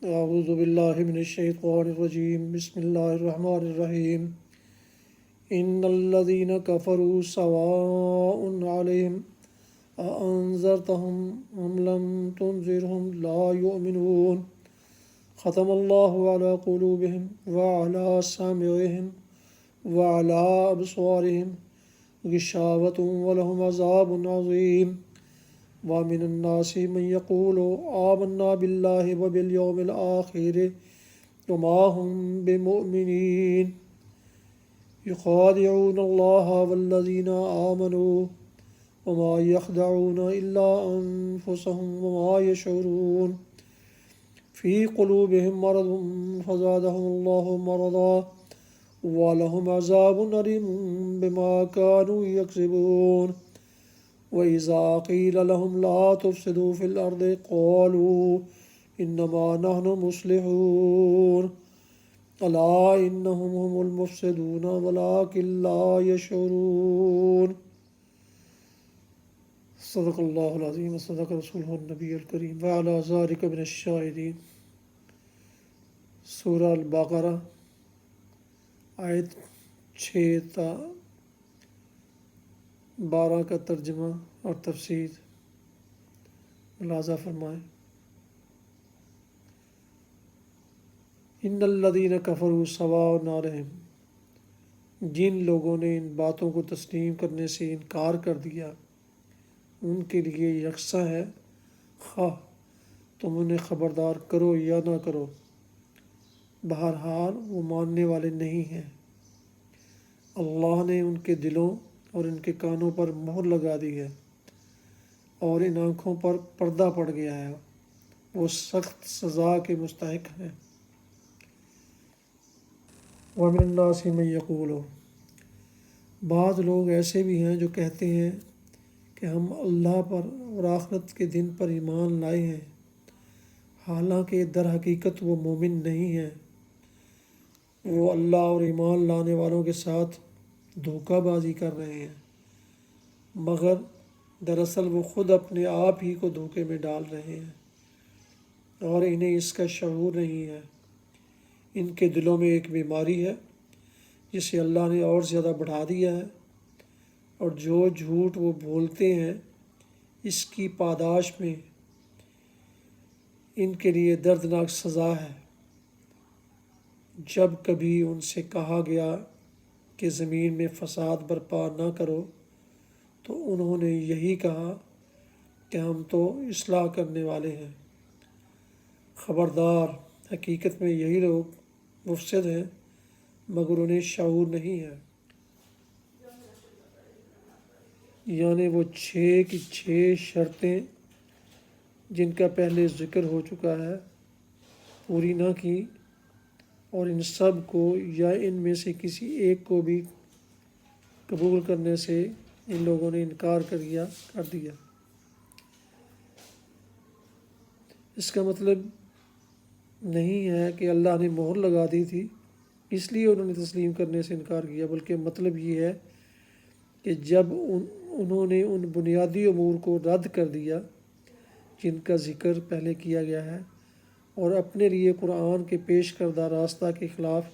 اعوذ باللہ من الشیطان الرجیم بسم اللہ الرحمن الرحیم ان الذین کفروا سواء علیہم اانذرتهم ام لم تنذرهم لا یؤمنون ختم اللہ علی قلوبهم وعلی سمعهم وعلی ابصارهم غشاوة ولهم عذاب عظیم ومن الناس من يقول آمنا بالله وباليوم الآخر وما هم بمؤمنين يخادعون الله والذين آمنوا وما يخدعون إلا أنفسهم وما يشعرون في قلوبهم مرض فزادهم الله مرضا ولهم عذاب أليم بما كانوا يكسبون وَإِذَا قِيلَ لَهُمْ لَا تُفْسِدُوا فِي الْأَرْضِ قَالُوا إِنَّمَا نَحْنُ مُصْلِحُونَ أَلَا إِنَّهُمْ هُمُ الْمُفْسِدُونَ وَلَكِنْ لَا يَشْعُرُونَ صدق اللہ العظیم وصدق رسولہ النبی الکریم وعلی ذلک من الشاہدین۔ سورہ البقرہ آیت 6 تا 12 کا ترجمہ اور تفسیر ملاحظہ فرمائیں۔ ان الذین کفروا سواء علیہم، جن لوگوں نے ان باتوں کو تسلیم کرنے سے انکار کر دیا ان کے لیے یکساں ہے، خواہ تم انہیں خبردار کرو یا نہ کرو، بہرحال وہ ماننے والے نہیں ہیں۔ اللہ نے ان کے دلوں اور ان کے کانوں پر مہر لگا دی ہے اور ان آنکھوں پر پردہ پڑ گیا ہے، وہ سخت سزا کے مستحق ہیں۔ وَمِنَ النَّاسِ مَن يَقُولُ، بعض لوگ ایسے بھی ہیں جو کہتے ہیں کہ ہم اللہ پر اور آخرت کے دن پر ایمان لائے ہیں، حالانکہ در حقیقت وہ مومن نہیں ہیں۔ وہ اللہ اور ایمان لانے والوں کے ساتھ دھوکہ بازی کر رہے ہیں، مگر دراصل وہ خود اپنے آپ ہی کو دھوکے میں ڈال رہے ہیں اور انہیں اس کا شعور نہیں ہے۔ ان کے دلوں میں ایک بیماری ہے جسے اللہ نے اور زیادہ بڑھا دیا ہے، اور جو جھوٹ وہ بولتے ہیں اس کی پاداش میں ان کے لیے دردناک سزا ہے۔ جب کبھی ان سے کہا گیا کہ زمین میں فساد برپا نہ کرو تو انہوں نے یہی کہا کہ ہم تو اصلاح کرنے والے ہیں۔ خبردار، حقیقت میں یہی لوگ مفسد ہیں مگر انہیں شعور نہیں ہے۔ یعنی وہ 6 کی 6 شرطیں جن کا پہلے ذکر ہو چکا ہے پوری نہ کی، اور ان سب کو یا ان میں سے کسی ایک کو بھی قبول کرنے سے ان لوگوں نے انکار کر دیا۔ اس کا مطلب نہیں ہے کہ اللہ نے مہر لگا دی تھی اس لیے انہوں نے تسلیم کرنے سے انکار کیا، بلکہ مطلب یہ ہے کہ جب انہوں نے ان بنیادی امور کو رد کر دیا جن کا ذکر پہلے کیا گیا ہے، اور اپنے لیے قرآن کے پیش کردہ راستہ کے خلاف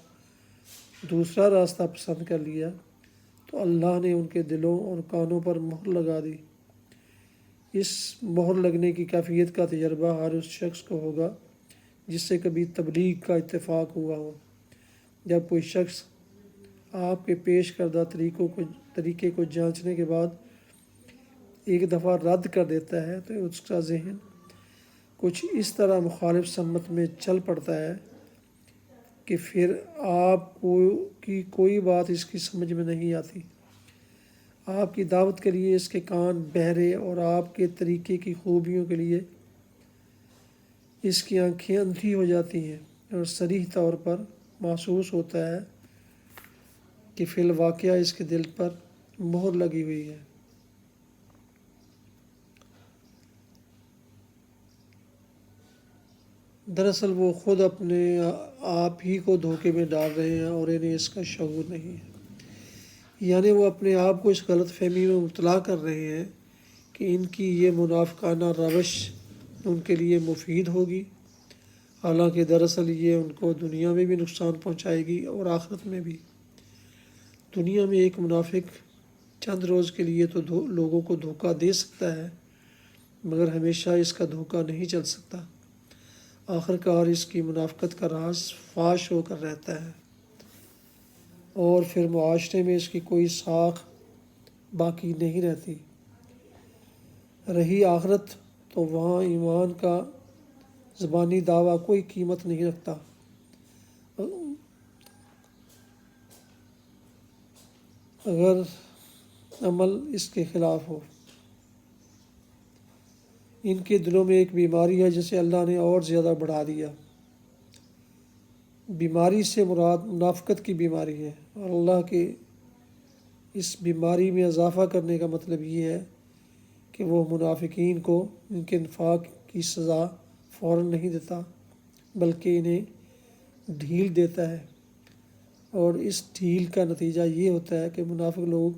دوسرا راستہ پسند کر لیا، تو اللہ نے ان کے دلوں اور کانوں پر مہر لگا دی۔ اس مہر لگنے کی کیفیت کا تجربہ ہر اس شخص کو ہوگا جس سے کبھی تبلیغ کا اتفاق ہوا ہو۔ جب کوئی شخص آپ کے پیش کردہ طریقے کو جانچنے کے بعد ایک دفعہ رد کر دیتا ہے تو اس کا ذہن کچھ اس طرح مخالف سمت میں چل پڑتا ہے کہ پھر آپ کی کوئی بات اس کی سمجھ میں نہیں آتی۔ آپ کی دعوت کے لیے اس کے کان بہرے اور آپ کے طریقے کی خوبیوں کے لیے اس کی آنکھیں اندھی ہو جاتی ہیں، اور صریح طور پر محسوس ہوتا ہے کہ فی الواقعہ اس کے دل پر مہر لگی ہوئی ہے۔ دراصل وہ خود اپنے آپ ہی کو دھوکے میں ڈال رہے ہیں اور انہیں اس کا شعور نہیں ہے۔ یعنی وہ اپنے آپ کو اس غلط فہمی میں مبتلا کر رہے ہیں کہ ان کی یہ منافقانہ روش ان کے لیے مفید ہوگی، حالانکہ دراصل یہ ان کو دنیا میں بھی نقصان پہنچائے گی اور آخرت میں بھی۔ دنیا میں ایک منافق چند روز کے لیے تو لوگوں کو دھوکہ دے سکتا ہے، مگر ہمیشہ اس کا دھوکہ نہیں چل سکتا۔ آخر کار اس کی منافقت کا راز فاش ہو کر رہتا ہے، اور پھر معاشرے میں اس کی کوئی ساکھ باقی نہیں رہتی۔ رہی آخرت تو وہاں ایمان کا زبانی دعویٰ کوئی قیمت نہیں رکھتا، اگر عمل اس کے خلاف ہو۔ ان کے دلوں میں ایک بیماری ہے جسے اللہ نے اور زیادہ بڑھا دیا۔ بیماری سے مراد منافقت کی بیماری ہے، اور اللہ کے اس بیماری میں اضافہ کرنے کا مطلب یہ ہے کہ وہ منافقین کو ان کے نفاق کی سزا فوراً نہیں دیتا، بلکہ انہیں ڈھیل دیتا ہے، اور اس ڈھیل کا نتیجہ یہ ہوتا ہے کہ منافق لوگ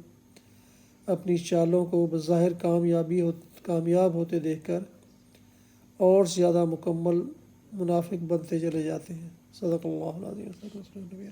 اپنی چالوں کو بظاہر کامیاب ہوتے دیکھ کر اور زیادہ مکمل منافق بنتے چلے جاتے ہیں۔ صدق اللہ العظیم۔